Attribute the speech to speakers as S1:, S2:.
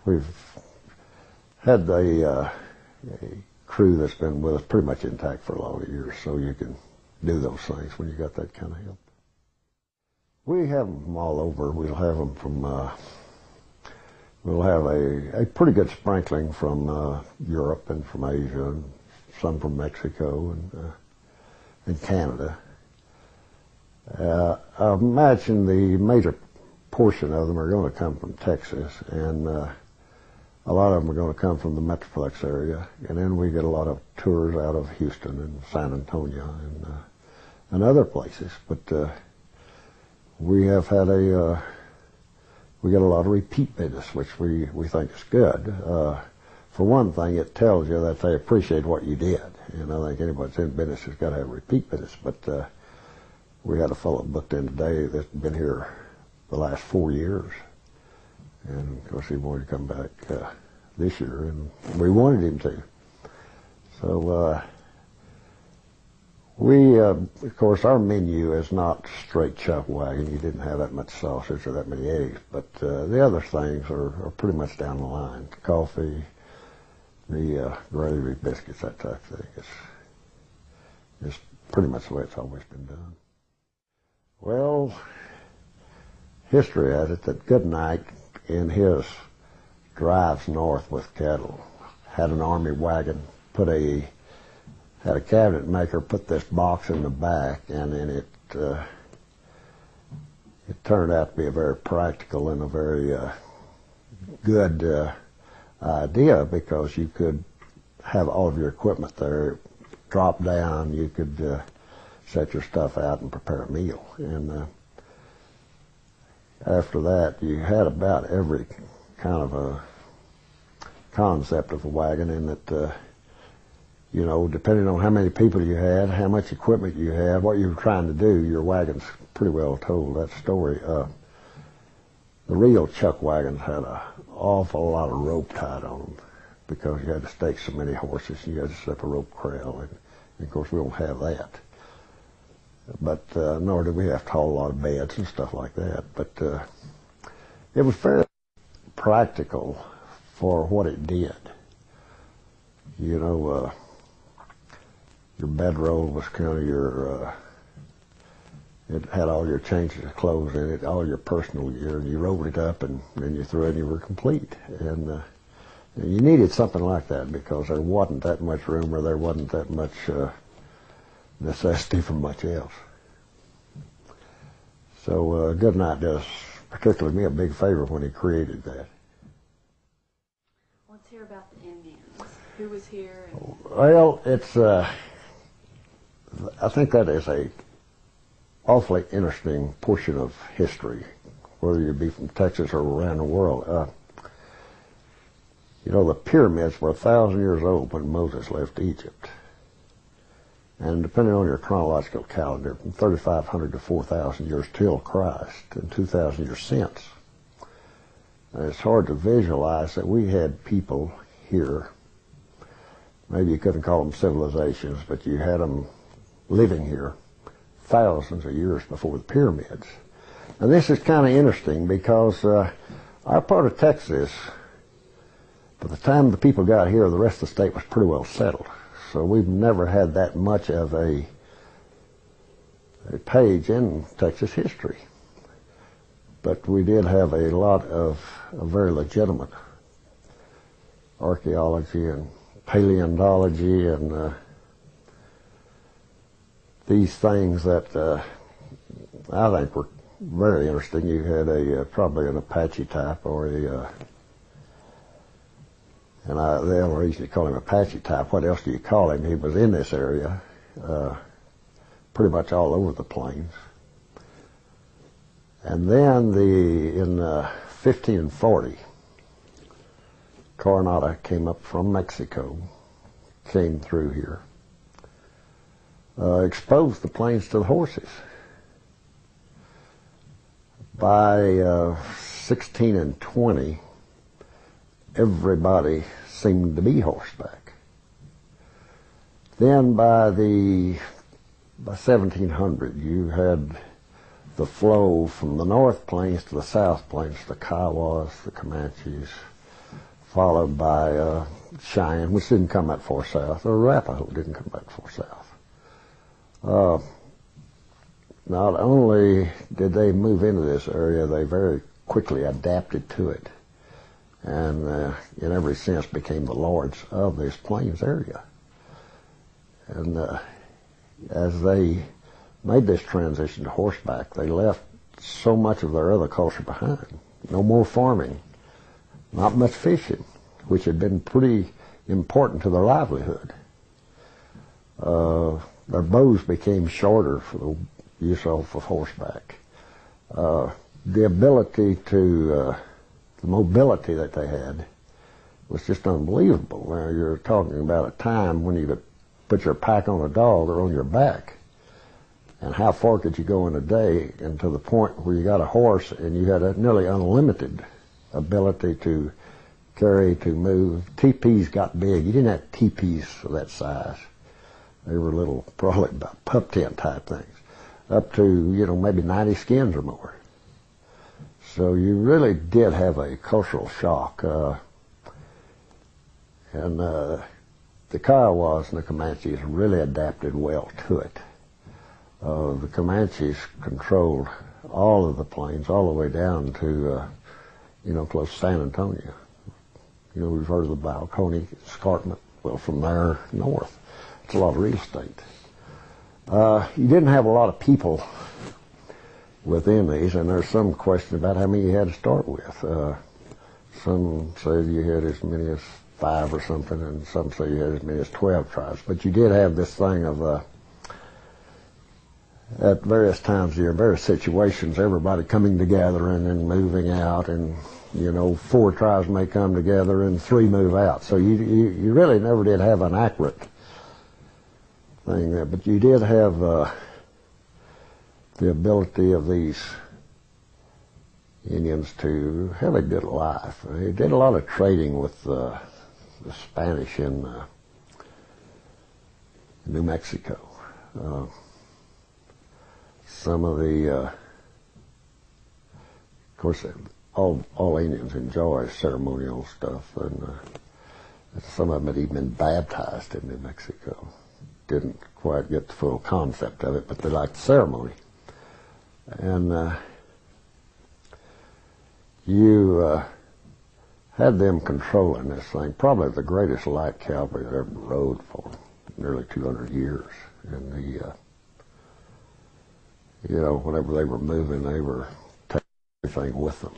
S1: we've had a crew that's been with us pretty much intact for a lot of years, so you can do those things when you got that kind of help. We have them from all over. We'll have them from, we'll have a pretty good sprinkling from Europe and from Asia, and some from Mexico and Canada. I imagine the major portion of them are going to come from Texas, and a lot of them are going to come from the Metroplex area, and then we get a lot of tours out of Houston and San Antonio and other places. But we have had we get a lot of repeat business, which we think is good. For one thing, it tells you that they appreciate what you did. And I think anybody that's in business has got to have repeat business. But we had a fellow booked in today that's been here the last 4 years. And of course he wanted to come back this year, and we wanted him to. So of course, our menu is not straight chuck wagon. You didn't have that much sausage or that many eggs, but the other things are pretty much down the line. Coffee, the gravy, biscuits, that type of thing. It's pretty much the way it's always been done. Well, history has it that Goodnight, in his drives north with cattle, had an army wagon, had a cabinet maker put this box in the back, and then it turned out to be a very practical and a very good idea, because you could have all of your equipment there, drop down, you could set your stuff out and prepare a meal. And after that, you had about every kind of a concept of a wagon, in that you know, depending on how many people you had, how much equipment you had, what you were trying to do, your wagon's pretty well told that story. The real chuck wagons had an awful lot of rope tied on them, because you had to stake so many horses, and you had to set up a rope corral, and of course we don't have that. But nor did we have to haul a lot of beds and stuff like that. But it was fairly practical for what it did. You know, your bedroll was kind of your, it had all your changes of clothes in it, all your personal gear, and you rolled it up, and then you threw it and you were complete. And you needed something like that, because there wasn't that much room, or there wasn't that much necessity for much else. So Goodnight does, particularly me, a big favor when he created that.
S2: Let's hear about the Indians. Who was here?
S1: Well, it's I think that is a awfully interesting portion of history, whether you be from Texas or around the world. You know, the pyramids were 1,000 years old when Moses left Egypt. And depending on your chronological calendar, from 3,500 to 4,000 years till Christ, and 2,000 years since. And it's hard to visualize that we had people here, maybe you couldn't call them civilizations, but you had them living here thousands of years before the pyramids. And this is kind of interesting, because our part of Texas, by the time the people got here, the rest of the state was pretty well settled. So we've never had that much of a page in Texas history. But we did have a lot of very legitimate archaeology and paleontology and these things that I think were very interesting. You had probably an Apache type, or and the only reason you call him Apache type, what else do you call him? He was in this area, pretty much all over the plains. And then in 1540, Coronado came up from Mexico, came through here, exposed the plains to the horses. By 16 and 20, everybody seemed to be horseback. Then by 1700, you had the flow from the North Plains to the South Plains, the Kiowas, the Comanches, followed by Cheyenne, which didn't come that far south, or Arapaho didn't come that far south. Not only did they move into this area, they very quickly adapted to it, and in every sense became the lords of this plains area. And as they made this transition to horseback, they left so much of their other culture behind. No more farming, not much fishing, which had been pretty important to their livelihood. Their bows became shorter for the use of horseback. The ability to, the mobility that they had was just unbelievable. Now, you're talking about a time when you could put your pack on a dog or on your back. And how far could you go in a day, and to the point where you got a horse and you had a nearly unlimited ability to carry, to move. Teepees got big. You didn't have teepees of that size. They were little, probably about pup tent type things, up to, maybe 90 skins or more. So you really did have a cultural shock. And the Kiowas and the Comanches really adapted well to it. The Comanches controlled all of the plains, all the way down to, close to San Antonio. We've heard of the Balcony Escarpment. Well, from there north, it's a lot of real estate. You didn't have a lot of people within these, and there's some question about how many you had to start with. Some say you had as many as 5 or something, and some say you had as many as 12 tribes. But you did have this thing of at various times of year, various situations, everybody coming together and then moving out, and 4 tribes may come together and 3 move out. So you really never did have an accurate thing there, but you did have the ability of these Indians to have a good life. They did a lot of trading with the Spanish in New Mexico. Some of the, of course, all Indians enjoy ceremonial stuff, and some of them had even been baptized in New Mexico. Didn't quite get the full concept of it, but they liked the ceremony. And you had them controlling this thing, probably the greatest light cavalry that ever rode for nearly 200 years. And whenever they were moving, they were taking everything with them.